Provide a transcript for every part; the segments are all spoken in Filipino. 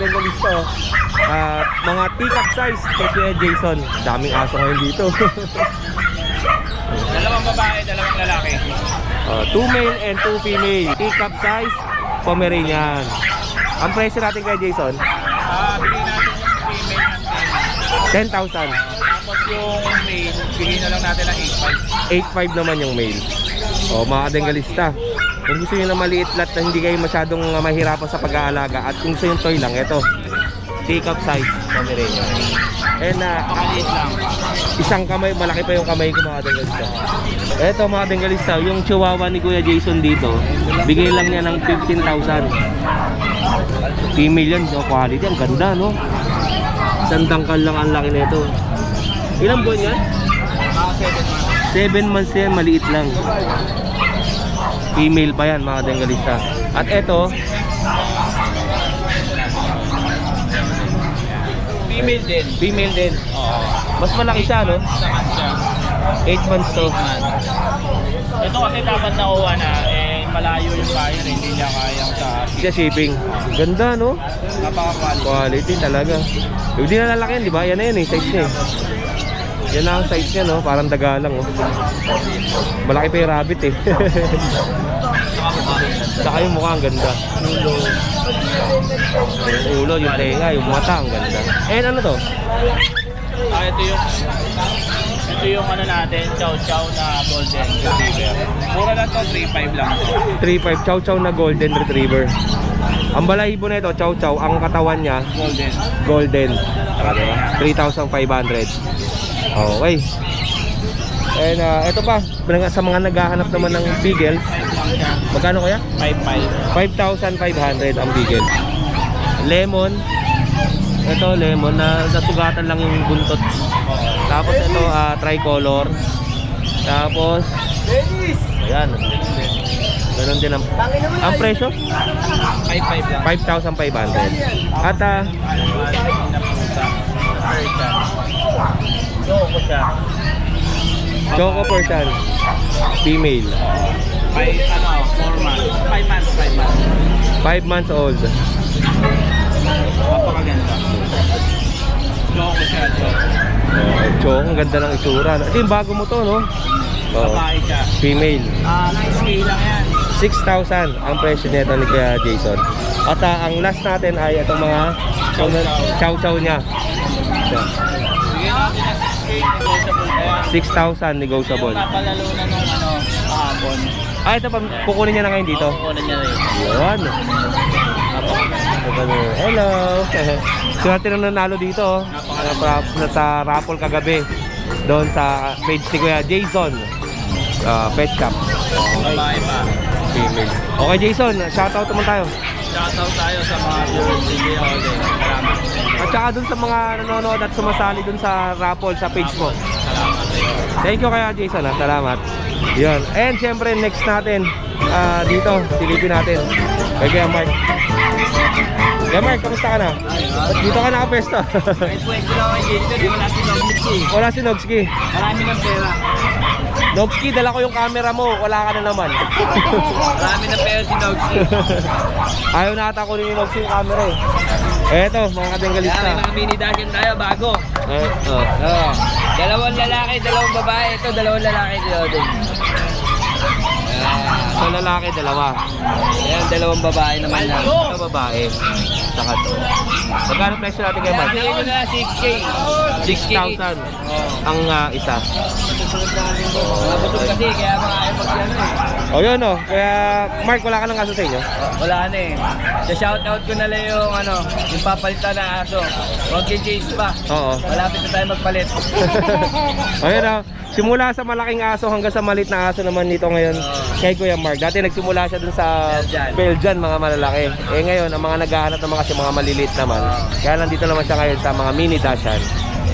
dengalista oh. At mga teacup size kay Kuya Jason. Daming aso ngayon dito. Dalawang babae, dalawang lalaki. 2 male and 2 female. Teacup size, Pomeranian. Ang presyo natin kay Jason? Bigyan natin yung female ng 10,000. Tapos yung male, bigyan na lang natin ng 8.5 naman yung male. Mga dengalista. Kung gusto nyo na maliit lot na hindi kayo masyadong mahirapan sa pag-aalaga, at kung gusto yung toy lang, ito teacup size Pomeranian. And maliit lang. isang kamay, malaki pa yung kamay ko mga dengalista. Ito mga dengalista, yung chihuahua ni Kuya Jason dito, bigay lang niya ng 15,000. Female yan, so quality, ang ganda no. Isang tangkal lang ang laki nito. Ilang buwan yan? 7 months yan, maliit lang. Female pa yan mga dengalista. At ito Female din. female din. Oo. Mas malaki siya no? Saman siya. 8 months to. Ito kasi dapat nakuha na, malayo yung buyer, hindi niya kayang sa Siya shipping. Ganda no? napaka-quality. Quality talaga. Yung di na lalaki yan, di ba? Yan na yun eh, size niya eh. Yan na ang size niya no, parang daga lang oh. Malaki pa yung rabbit eh. Saka yung mukha ang ganda. Yung ulo, yung tenga, yung mata ang ganda. And ano to? Ito yung ano natin, chow chow na golden retriever. Mura lang to, 3.5 lang to. 3.5 chow chow na golden retriever. Ang balahibo na ito, chow chow, ang katawan niya Golden. golden. 3,500. Okay. And ito pa, sa mga naghahanap naman ng beagles, magkano kaya? 5.5. 5,500 ang beagle. Lemon. Ito lemon na nasugatan lang yung buntot. Tapos ito tricolor. Tapos ayan. Ganun din ang presyo? 5.5 lang. 5,500. At Choco siya. Choco Persian female. 4 months. 5 months. 5 months old. Napakaganda. Choco siya, choco. Choco, ang ganda ng itsura. Ito yung bago mo to, no? Babae siya. Female. 6K lang yan. 6,000 ang presyo nito ni Kuya Jason. At ang last natin ay itong mga chow-chow niya. Bigyan natin ng 6K, negotiable na yan. 6,000 negotiable. Yung napalalo na nung kahapon. Ito pa, kukunin niya na ngayon dito. Kukunin niya rin. Yun. Hello. Swerte na nanalo dito. Sa raffle kagabi. Doon sa page ni Kuya Jason. Pet shop. Babae pa. Female. Okay Jason, shoutout naman tayo. Shoutout tayo sa mga viewers ni Kuya Oden. Salamat. At saka dun sa mga nanonood at sumasali dun sa raffle sa page mo. Salamat. Thank you kaya Jason ha. Salamat. Yun. And syempre next natin dito, silipin natin kay Kuya Mark. Kuya Mark, kamusta ka na? Dito ka nakapesto. Kahit pwede lang kay Jason, wala si Nogski. Wala si Nogski. Marami ng pera. Nogski, dala ko yung camera mo. Wala ka na naman. Marami ng pera si Nogski. Ayaw na ata kunin ni Nogski yung camera eh. Eto, mga kadenggalista. May mga mini dashin tayo bago. Dalawang lalaki, dalawang babae. Ito, dalawang lalaki si Oden. Sa lalaki, dalawa. Ayan, dalawang babae naman yan. Ito babae. Saka to. Magkano presyo natin kay Mark? Bigyan ko na 6K. 6,000 ang isa. Nabusog kasi, kaya mga ayaw mag-ano eh. O yun o. Kaya Mark, wala ka ng aso sa inyo? Wala na eh. Sa shoutout ko na lang yung yung papalitan na aso. Huwag i-chase pa. Oo. Malapit na tayo magpalit. O yun o. Simula sa malaking aso hanggang sa maliit na aso naman nito ngayon kay Kuya Mark. Dati nagsimula siya dun sa Belgian, mga malalaki. Eh ngayon, ang mga naghahanap naman kasi mga maliliit naman. Kaya nandito naman siya ngayon sa mga mini dashan.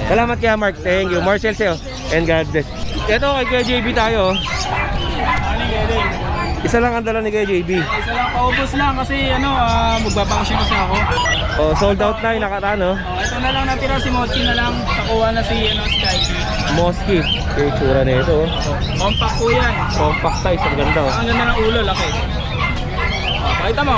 Salamat Kuya Mark. Thank you. Marcel sa'yo. And God bless. Ito kay Kuya JB tayo. Isa lang ang dala ni Kuya JB. Isa lang, paubos lang kasi magbabangsyon kasi ako. Oh, sold out na yung nakaraan, no? Ito na lang natira, si Mochi na lang. Nakuha na si Sky. Mosky. Yung tsura na ito. Compact po yan. Compact size. Ang ganda. Oh. Ang ganda ng ulo, laki. Pakita mo.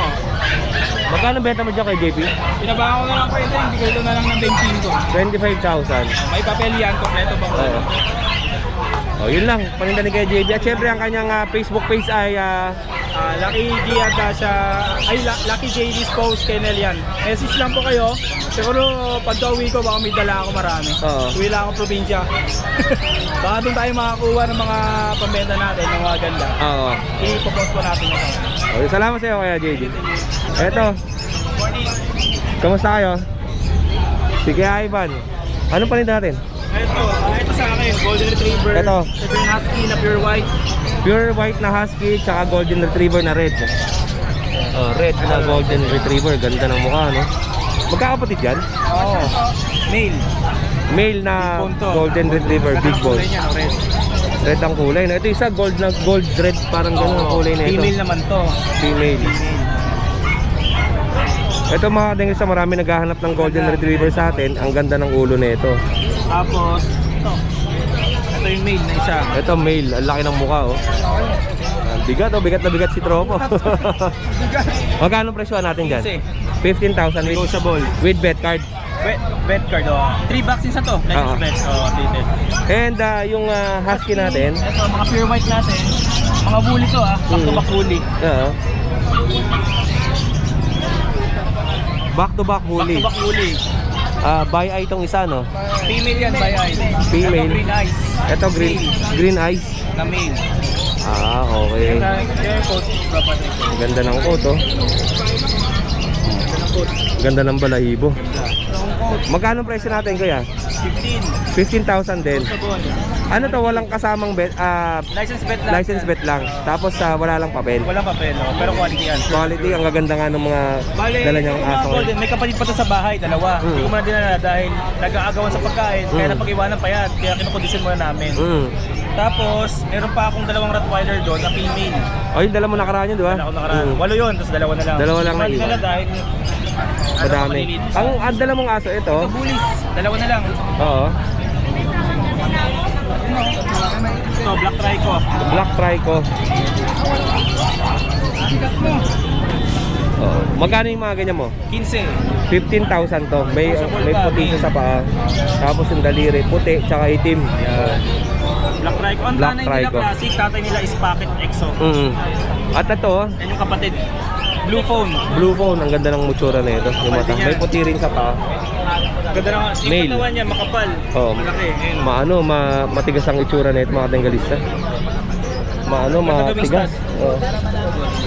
Magkano benta mo dyan kay JP? Pinabahan ko na lang pwede, bigay ko na lang ng 25. 25,000. May papel yan, kompleto ba ko? Oo. Oh, yun lang, paninda ni kay JB. At syempre ang kanyang Facebook page ay Lucky G at Lucky J Dispose Kennel yan. Message lang po kayo. Siguro pag uwi ko baka may dala ako marami. Oo. Uwi lang ako probinsya. Baka doon tayo makakuha ng mga pambenta natin, ng mga ganda. Oo. I-post po natin ito. Okay, salamat sa iyo kaya JB. Eto, Morning. kamusta kayo? Si Kuya Ivan. Ano paninda natin? Ito sa akin, Golden Retriever. Ito. Sabihin Husky na pure white. Pure white na husky tsaka golden retriever na red. Oh, red na golden retriever, ganda ng mukha, no? Magkakapatid yan? Oo. Male. Male na Big bone to. golden retriever, big bone. Kulay niya, no, red. Red ang kulay. Ito isa gold na gold red, parang ganun ang kulay na ito. Female naman to. Female. Ito mga dingil sa marami naghahanap ng golden retriever sa atin. Ang ganda ng ulo nito. Tapos, ito. Ito yung male na isa. Ito male, ang laki ng mukha, oh. Ang bigat, oh, bigat na bigat si Tropo. Magkano presyo natin dyan? 15,000 Negotiable. with bet card. Bet card, oh. 3 vaccines na to. Oo. License bet. Oh, updated. And yung husky natin, Ito, mga pure white natin. Mga bully to, back to back bully. Back to back Back huli. to back bully. By eye itong isa, no? Female yan, by eye. Female. Ito, green eyes. Ito green eyes. Na male. Okay. Yung coat, dapat. Ganda ng coat, oh. Ganda ng balahibo. Magkano presyo natin, kuya? 15. 15,000 din. Ano to, walang kasamang bet, License bet lang. license bet lang. Tapos wala lang papel. Walang papel, no? Pero quality yan. Quality, ang gaganda nga ng mga dala niyang yung mga aso. golden, may kapatid pa to sa bahay, dalawa. Hindi ko muna dinala dahil nag-aagawan sa pagkain, kaya napag-iwanan pa yan. Kaya kinukondisyon muna namin. Tapos, meron pa akong dalawang Rottweiler doon na female. Oh, yung dala mo nakaraan yun, di ba? Dala ko nakaraan. 8 yun, tapos dalawa na lang. Dalawa lang Hindi ko na dinala dahil Madami. Ang dala mong aso, ito. ito bullies, dalawa na lang. Oo. Ito, black trico. Black Trico. Oo. Magkano yung mga ganyan mo? 15. 15,000 to. May puti sa paa. Tapos yung daliri, puti, tsaka itim. Yan. Black trico. Ang Black nanay nila trico. classic, tatay nila is pocket exo. At ito, Yan yung kapatid. Blue phone. blue phone. Ang ganda ng mutsura na ito. Yung mata. May puti rin sa paa. Ganda na yung Male. katawan niya, makapal. Oo. Malaki. Ayun. Matigas ang itsura na ito, mga tenggalista. Matigas. Oo.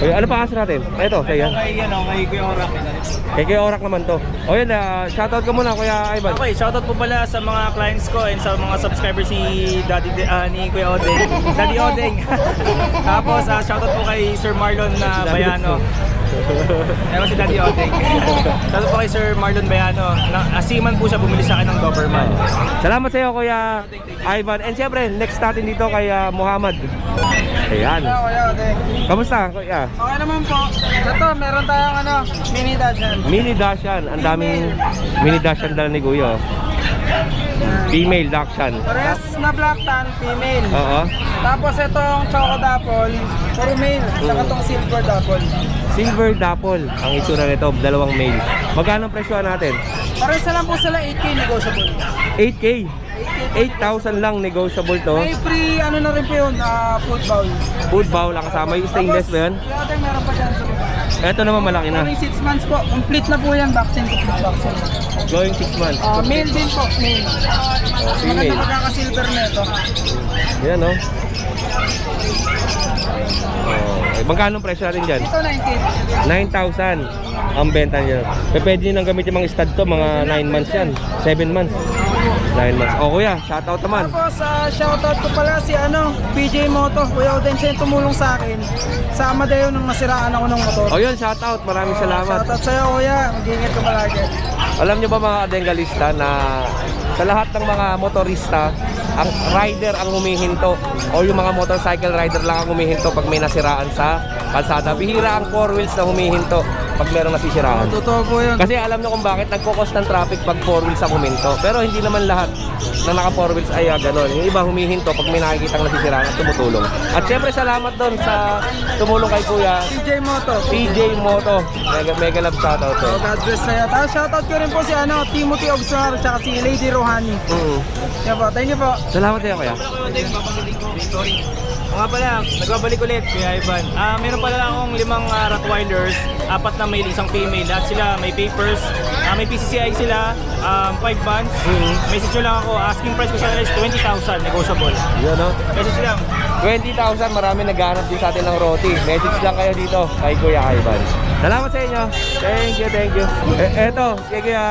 Okay, ano pa kasi natin? Ito, kaya. Kay Kuya Orak. Kay Kuya Orak naman to. O yun, shoutout ka muna, Kuya Ivan. Okay, shoutout po pala sa mga clients ko and sa mga subscribers ni ni Kuya Odeng. Daddy Odeng. Tapos shoutout po kay Sir Marlon Bayano. Meron si Daddy Odeng. Shoutout po kay Sir Marlon Bayano. Asiman po siya, bumili sa akin ng Doberman. Salamat sa iyo, Kuya Ivan. And syempre, next natin dito kay Muhammad. Ayan. Kuya Odeng. Kamusta, Kuya? Okay naman po. Ito, meron tayong mini Dachshund. Mini Dachshund. Ang daming mini Dachshund dala ni Kuya. Female Dachshund. Parehas na black tan, female. Oo. Tapos itong Choco Dapple, puro male. Saka itong Silver Dapple. Silver Dapple. Ang itsura nito, dalawang male. Magkano ang presyo natin? Parehas na lang po sila 8K negotiable. 8K. 8,000 lang negotiable to. May free na rin po yun, food bowl. Food bowl lang kasama. Yung stainless ba yun? Kuya Odeng, meron pa dyan sa baba. Ito naman malaki na. Coming 6 months po. Complete na po yan, vaccine. Vaccine. Going 6 months. Male din po, male. Female. Maganda pagkaka-silver na ito. Yan, no? Magkano ang presyo natin dyan? Ito 19. 9,000 ang benta niya. Pwede nyo nang gamit yung mga stud to, mga 9 months yan. 7 months. 9 months. O kuya, shoutout naman. Tapos shoutout ko pala si PJ Moto. Kuya Odeng, siya yung tumulong sa akin. Sa Amadeo nung nasiraan ako ng motor. O yun, shoutout. Maraming salamat. Shoutout sa'yo kuya. Mag-ingat ka palagi. Alam nyo ba mga kadengalista na sa lahat ng mga motorista, ang rider ang humihinto o yung mga motorcycle rider lang ang humihinto pag may nasiraan sa kalsada. Bihira ang 4 wheels na humihinto. pag merong nasisiraan. Totoo po yun. Kasi alam nyo kung bakit nagkukos ng traffic pag 4 wheels ang huminto. Pero hindi naman lahat na naka 4 wheels ay ganon. Yung iba humihinto pag may nakikitang nasisiraan at tumutulong. At syempre salamat doon sa tumulong kay Kuya PJ Moto. PJ Moto. Mega love shoutout to. So, God bless sa'yo. Tapos shoutout ko rin po si Timothy Obsar tsaka si Lady Rohani. Yan po, thank you po. Salamat kayo Kuya. Mga pala, nagbabalik ulit, Kuya Ivan. Meron pala akong 5 Rottweilers, 4 na male, 1 female. Lahat sila may papers, may PCCI sila, 5 bands. Message nyo lang ako, asking price ko sa is 20,000, negotiable. Yun no? Message lang. 20,000, marami naghahanap din sa atin ng roti. Message lang kayo dito kay Kuya Ivan. Salamat sa inyo. Thank you, thank you. Eto, kay Kuya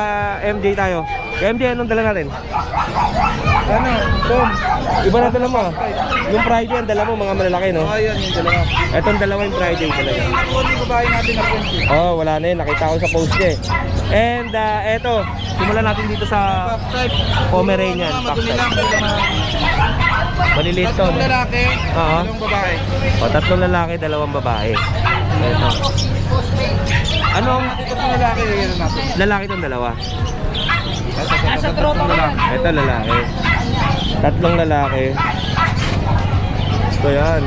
MJ tayo. Kaya MJ, anong dala natin? Boom. Iba na dala mo ah. Yung Friday, ang dala mo, mga malalaki, no? Ayan yung dalawa. Etong dalawa yung Friday talaga. Yung babae natin na friend. Oh, wala na yun. Nakita ko sa post niya eh. And eto, simulan natin dito sa Type. Pomeranian. Madumi lang. Maliliit to, Tatlong no? lalaki, Oo. 2 babae. O, 3 lalaki, 2 babae. Eto. Anong Ito po lalaki, yun natin. lalaki tong dalawa? Nasa tropa ko yan. Ito lalaki. 3 lalaki. So yan.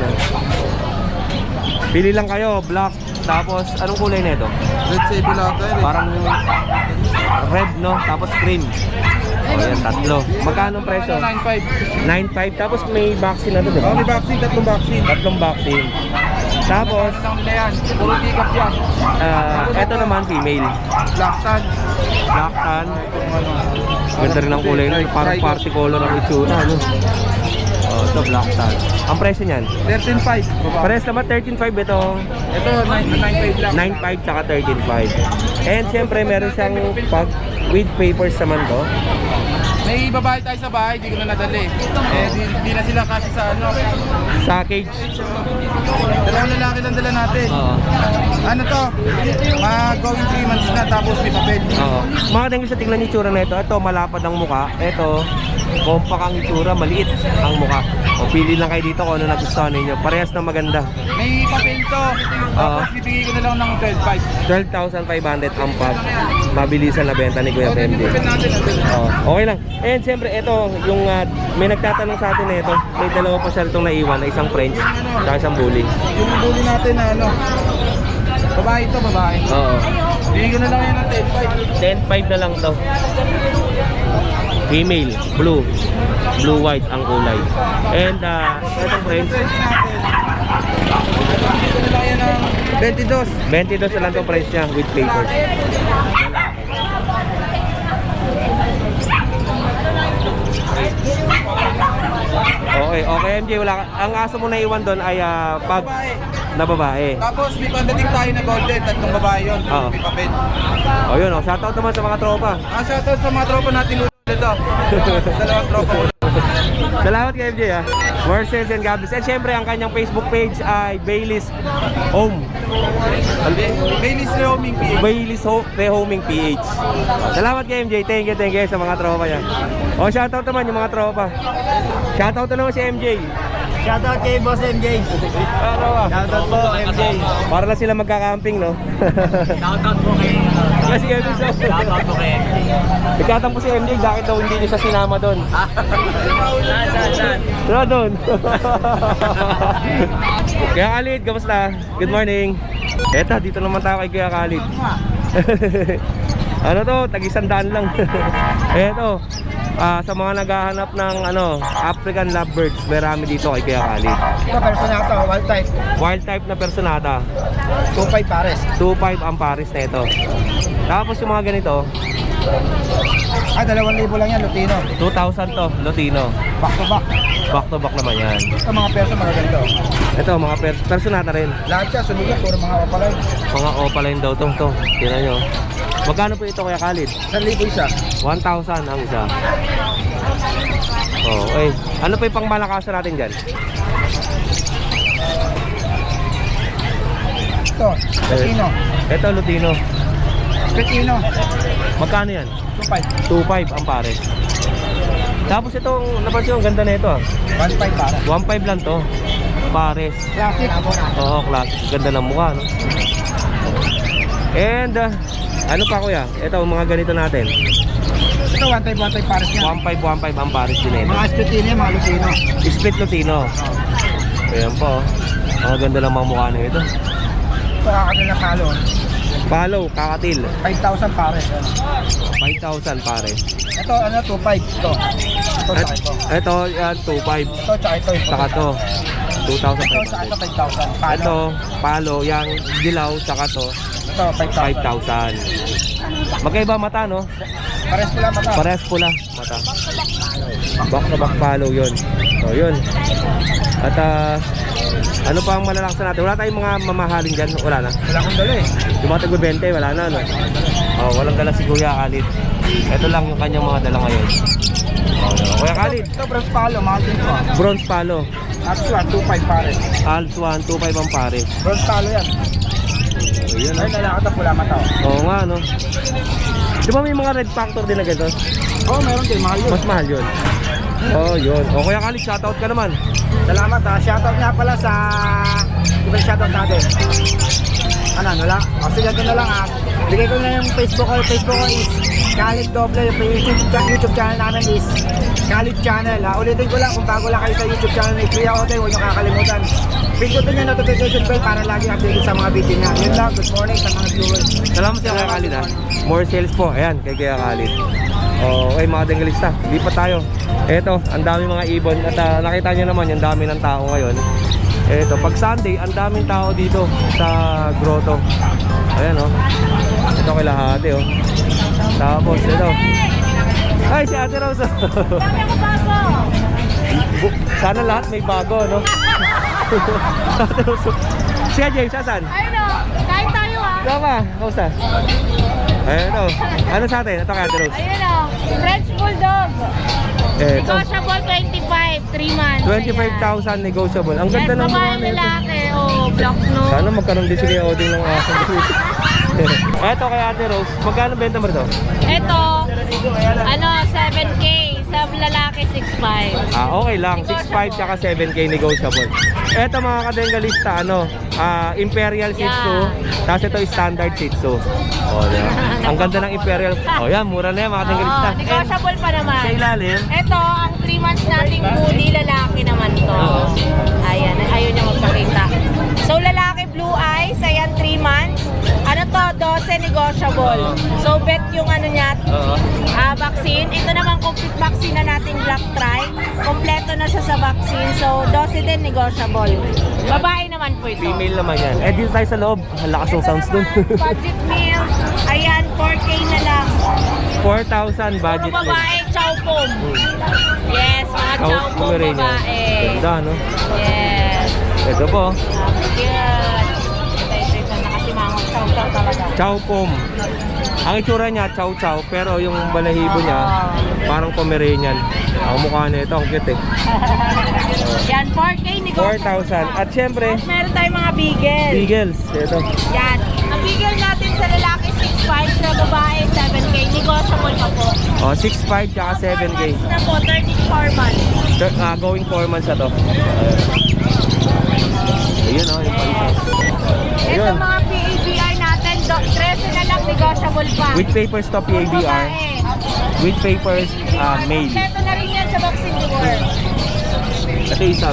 Pili lang kayo, black. Tapos anong kulay nito? Red Sable lahat tayo. Parang red, no? Tapos cream. O yan, 3. Magkano ang presyo? 9.5. 9.5. Tapos may vaccine na to, di ba? May vaccine, 3 vaccine. 3 vaccine. Tapos Ano nila yan? Puro pick up yan. eto naman female. Black Tan. Black tan. Ganda rin ang kulay nun. Parang party color ang itsura, no? Oh, ito black tan. Ang presyo niyan? 13.5. Pares naman 13.5 ito. Ito, 9.5 lang. 9.5 tsaka 13.5. And syempre meron siyang pag with papers naman to. May babae tayo sa bahay, di ko na nadali. Di na sila kasi sa Sa cage. 2 lalaki lang dala natin. Oo. Ano to? Going 3 months na tapos may papel. Oo. Mga dengil sa tingnan yung itsura na ito. Ito malapad ang muka. Ito compact ang itsura, maliit ang muka. O pili lang kayo dito kung ano nagustuhan ninyo. Parehas na maganda. May papel to. Tapos bibigay ko na lang ng 12.5. 12,500 ang pag mabilisan na benta ni Kuya Papel Bendy. natin. Oh, okay lang. And siyempre ito, yung may nagtatanong sa atin na ito, may 2 pa siya itong naiwan, na isang French, at isang bully. Yung bully natin na babae to, babae. Oo. Bibigay ko na lang yan ng 10.5 na lang to. Female, blue. Blue-white ang kulay. And itong French, 10.5. Bibigay ko na lang yan ng 22. 22 na lang itong price niya with papers. Okay, okay MJ, wala ka. Ang aso mo na iwan doon ay pag na babae. Tapos may pandating tayo na golden, 3 babae yun. Oo. May papel. O yun, shoutout naman sa mga tropa. Shoutout sa mga tropa natin ulit ito. 2 tropa ulit. Salamat kay MJ ha. More sales and God bless. And syempre ang kanyang Facebook page ay Bailey's Home. Baileys Rehoming PH. Bailey's Rehoming PH. Salamat kay MJ. Thank you sa mga tropa niya. O shoutout naman yung mga tropa. Shoutout naman si MJ. Shoutout kay Boss MJ. Shoutout po MJ. Para lang sila magka-camping, no? Shoutout po kay Kasi MJ so. Shoutout po kay MJ. Nagkatampo si MJ, bakit daw hindi niya siya sinama doon? Saan? Tara doon. Kuya Khalid, kamusta? Good morning. Eto, dito naman tayo kay Kuya Khalid. Ano to? Tag-100 lang. Eto, sa mga naghahanap ng African lovebirds, marami dito kay Kuya Khalid. Ito, personata, wild type. Wild type na personata. 2.5 pares. 2.5 ang pares na ito. Tapos yung mga ganito, 2,000 lang yan, Lutino. 2,000 to, Lutino. Back to back. Back to back naman yan. Ito mga perso magaganda. Ito, mga personata rin. Lahat siya, sunugan, puro mga kapalay. Mga opaline daw to. Tingnan nyo. Magkano po ito Kuya Khalid? 1,000 isa. 1,000 ang isa. Oh, okay. Ano pa yung pangmalakasan natin dyan? Ito, Lutino. Ito, Lutino. Lutino. Magkano yan? 2.5. 2.5 ang pares. Tapos itong, napansin ko, ang ganda na ito 1.5 para. 1.5 lang to. Pares. Classic. Oo, classic. Ganda ng mukha, no? And ano pa kuya? Ito mga ganito natin. Ito, one type pares niya. 1515 ang pares din ito. Mga Spitini, mga Lutino. Split Lutino. Ayan po. Ang ganda ng mga mukha nito. Ito, kakadil na palo. Palo, kakatil. 5,000 pares. 5,000 pare. Ito, 2,500. Ito, tsaka ito. Ito, yan, 2,500. Ito, tsaka ito. Saka to, Ito, tsaka 2,500. ito, 5,000. Palo. Ito, palo, yung dilaw, saka to, Ito, 5,000. 5,000. Magkaiba mata, no? Pares pula mata. Parehas pula, mata. Back to back palo yun. So, yun. At, ano pa ang malalaksa natin? Wala tayong mga mamahalin dyan? Wala na. Wala akong dala eh. Yung mga tago-20, wala na, no? Oh, walang dala si Kuya Khalid. Ito lang yung kanyang mga dala ngayon. Oh, Kuya Khalid, Ito, bronze palo, mahal din ito. bronze palo. That's 2,500 pares. Alps 1, 2,500 ang pare. Bronze palo yan. So, yun, Ayun, lalakad na pula mata. Oo nga, no? Di ba may mga red factor din na ganito? Oo, meron din, mahal yun. Mas mahal yun. Oh, yun. O, Kuya Khalid, shoutout ka naman. Salamat ha. Shoutout nga pala sa ibang shoutout natin. Ano, wala? O sige, ito na lang ha. Bigay ko na yung Facebook ko. Facebook ko is Khalid Doble. Yung YouTube channel namin is Khalid Channel ha. Ulitin ko lang kung bago lang kayo sa YouTube channel ni Kuya Oden, huwag nyo kakalimutan. Pindutin yung notification bell para lagi updated sa mga video niya. Yun lang. Good morning sa mga viewers. Salamat sa Kuya Khalid, ha. More sales po. Ayan, kay Kuya Khalid. Okay, mga Denggalista, di pa tayo. Eto, ang dami mga ibon. At nakita nyo naman, yung dami ng tao ngayon. Eto, pag Sunday, ang daming tao dito sa grotto. Ayan, oh. Ito kay Lahati, oh. Tapos, ito. Ay, si Ate Rose. Sana lahat may bago, no? Ate Rose. Siya, James, asan? Ayun o, kain tayo ah. Ikaw ba? Kausa? Ayan, ito. Ano sa atin? Ito kay Ate Rose. Ayun o, French Bulldog. Ito. Negotiable 25, 3 months. 25,000 negotiable. Ang ganda Yes, ng babae mga nito. lalaki. Oh, block no. Sana magkaroon din si Kuya Oding ng aso. Eto kay Ate Rose, magkano benta mo ito? Ito, ano, 7K. Sa lalaki, 6'5". Okay lang, 6'5 tsaka 7K negotiable. Eto mga kadenggalista, Imperial Shih Tzu, tapos ito standard Shih Tzu. Diba? Ang ganda ng Imperial. Yan, mura na yan mga kadenggalista. Negotiable pa naman. Sa ilalim, Ito, ang 3 months nating bully, lalaki naman to. Ayan, ayaw niya magpakita. So, lalaki blue eyes, ayan 3 months. Ano to, 12 negotiable. So, bet yung ano niya, vaccine. Ito naman, complete vaccine na nating black tri. Kompleto na siya sa vaccine. So, 12 din negotiable. Babae naman po ito. female naman yan. Dito tayo sa loob. Ang lakas ng sounds dun. Budget meal. Ayan, 4K na lang. 4,000 budget Puro babae, chow pom. Yes, mga chow pom babae. Ganda, no? Yes. Ito po. Good. Ito na kasi mga chow talaga. Chow pom. Ang itsura niya, chow chow, pero yung balahibo niya, parang Pomeranian. Ang mukha niya ito, ang cute eh. Yan, 4K negotiable. 4,000. At syempre, At meron tayong mga beagle. beagles. Ito. Yan. Ang beagle natin sa lalaki 6'5", sa babae 7K. Negotiable pa po. 6'5 tsaka 7K. 4 months na po, 34 months. Going 4 months na to. Ayun, yung palito. Ito Ayun. mga PABR natin, 13 na lang negotiable pa. With papers to PABR. Babae. With papers, male. Ito na rin yan sa vaccine reward. Ito isa.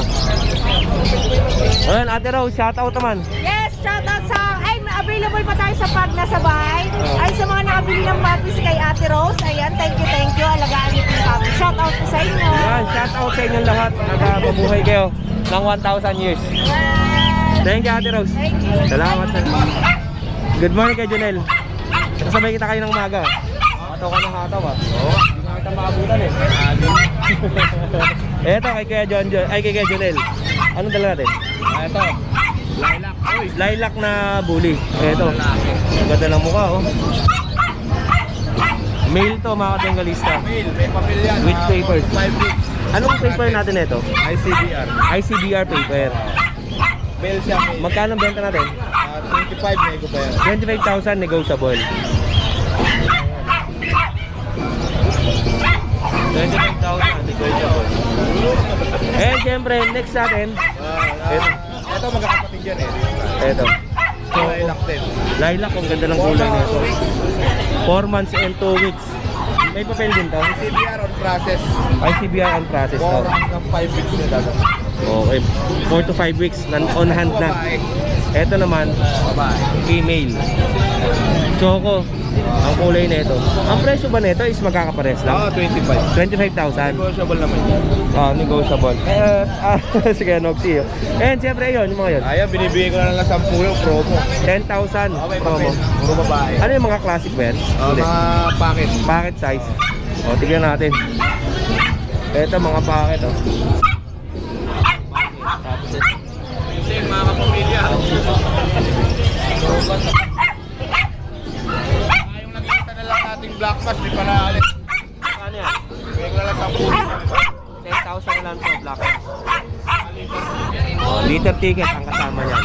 Ayun, Ate Rose, shoutout naman. Yes, shoutout sa... Ay, available pa tayo sa pag nasa bahay. Ay, sa mga nakabili ng puppies kay Ate Rose. Ayan, thank you. Alagaan niyo yung puppies. Shoutout po sa inyo. Yan, shoutout sa inyong lahat. Nagmabuhay kayo ng 1,000 years. Yes. Thank you, Ate Rose. Thank you. Salamat sa... Good morning kay Jonel. Kasabay kita kayo ng maga. Hataw ka ng hataw, ah. Oo, hindi nga kita maabutan eh. Eto kay Kuya kay Kuya Jonel. Anong dala natin? Ito, lilac. Lilac na bully. Eto. Ang ganda ng mukha, oh. Male to, mga kadenggalista. Male, may papel yan. With papers. 5 weeks. Anong paper natin ito? ICBR. ICBR paper. Male siya, male. Magkano ang benta natin? 25 nego pa yan. 25,000 negotiable. 25,000 negotiable. And syempre, next natin, Ito magkakapatid yan eh. ito. Lilac. lilac din. Lilac, ang ganda ng kulay nito. 4 months and 2 weeks. May papel din to? CBR on process. Ay, CBR on process to. 4 hanggang 5 weeks na dalawa. Okay, 4 to 5 weeks on hand na. Babae. Ito naman, Babae. female. Choco, ang kulay nito. Ang presyo ba nito is magkakapares lang? 25. 25,000. Negotiable naman. Negotiable. Sige, Noxie. And siyempre yun, yung mga yun. Ayan, binibigay ko na lang 10 yung promo. 10,000 Okay, promo. papel. Puro babae. Ano yung mga classic ba yan? Hindi. Mga packet. Packet size. O, tignan natin. Ito, mga packet, oh. Kasi mga kapamilya. Yung nag-iisa na lang nating black mask, di pa na alit. Ano yan? Bigay ko na lang 10. 10,000 na lang to, black. Liter ticket ang kasama niyan.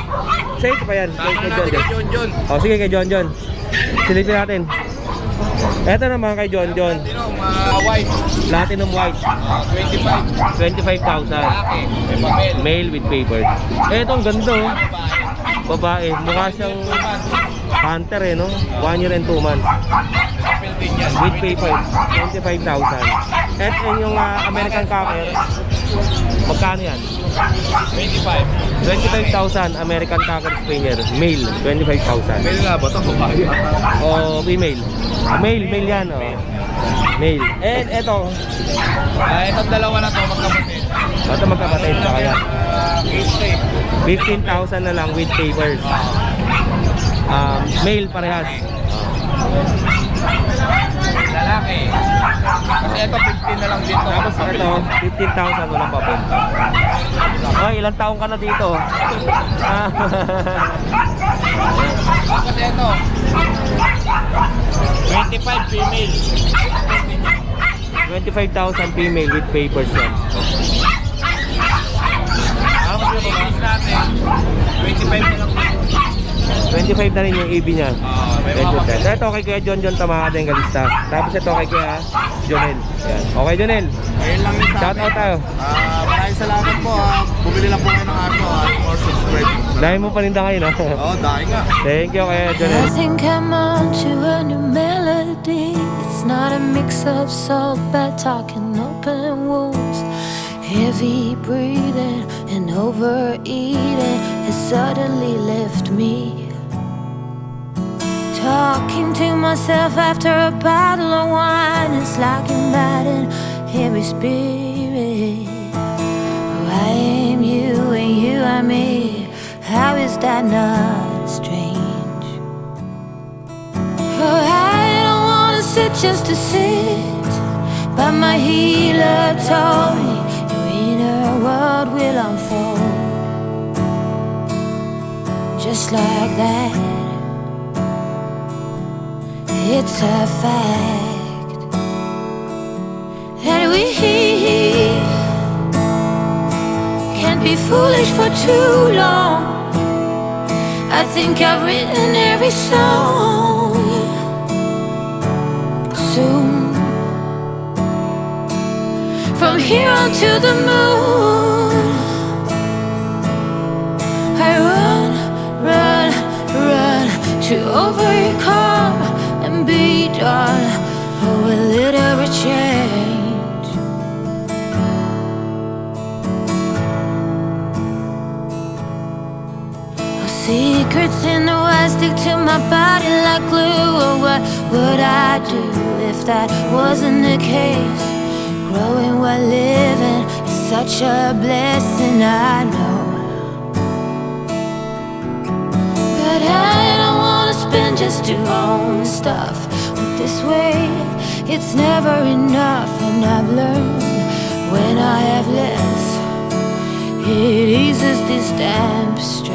Sa ito pa yan. Tama natin kay John John. O, sige kay John John. Silipin natin. Ito naman kay John John. Mga white. Platinum white. 25. 25,000. Lalaki. May papel. Male with papers. Ito ang ganda, oh. Babae. Mukha siyang hunter, eh, no? 1 year and 2 months. Papel din yan. With papers. 25,000. At yung American Cocker, magkano yan? 25. 25,000 American Cocker Spaniel. Male, 25,000. Pwede nga ba ito? Babae. O female? Male yan, oh. Male. And eto, Itong dalawa na to magkapatid. ito magkapatid sa kaya. 15,000 na lang with papers. Male parehas. Lalaki. Kasi ito 15 na lang dito. Tapos ito, 15,000 walang papel. Ay, ilang taong ka na dito? Kasi ito 25 female. 25,000 female with papers yan. Tapos yung release natin 25 na lang. 25 na rin yung EB niya. May Medyo mga ten. Ito kay Kuya John John Tamaka din galista. Tapos ito kay Kuya Jonel. Yan. Okay Jonel. Ayun lang yung sa Shout out tayo. Maraming salamat po. Bumili lang po kayo ng aso. More subscribe. Dahil mo paninda kayo, no? Oo, dahil nga. Thank you Kuya I Jonel. think I'm on to a new melody. It's not a mix of salt, bad talking, open wounds. Heavy breathing and overeating has suddenly left me. Talking to myself after a bottle of wine is like inviting every spirit. I am you and you are me. How is that not strange? Oh, I don't wanna sit just to sit, but my healer told me your inner world will unfold just like that. It's a fact that we can't be foolish for too long. I think I've written every song. Soon, from here on to the moon, I run, run, run to overcome and be done. Oh, will it ever change? Oh, secrets in the west stick to my body like glue. Oh, what would I do if that wasn't the case? Growing while living is such a blessing, I know. But I don't wanna spend just to own stuff. But this way, it's never enough. And I've learned when I have less, it eases this damn stress.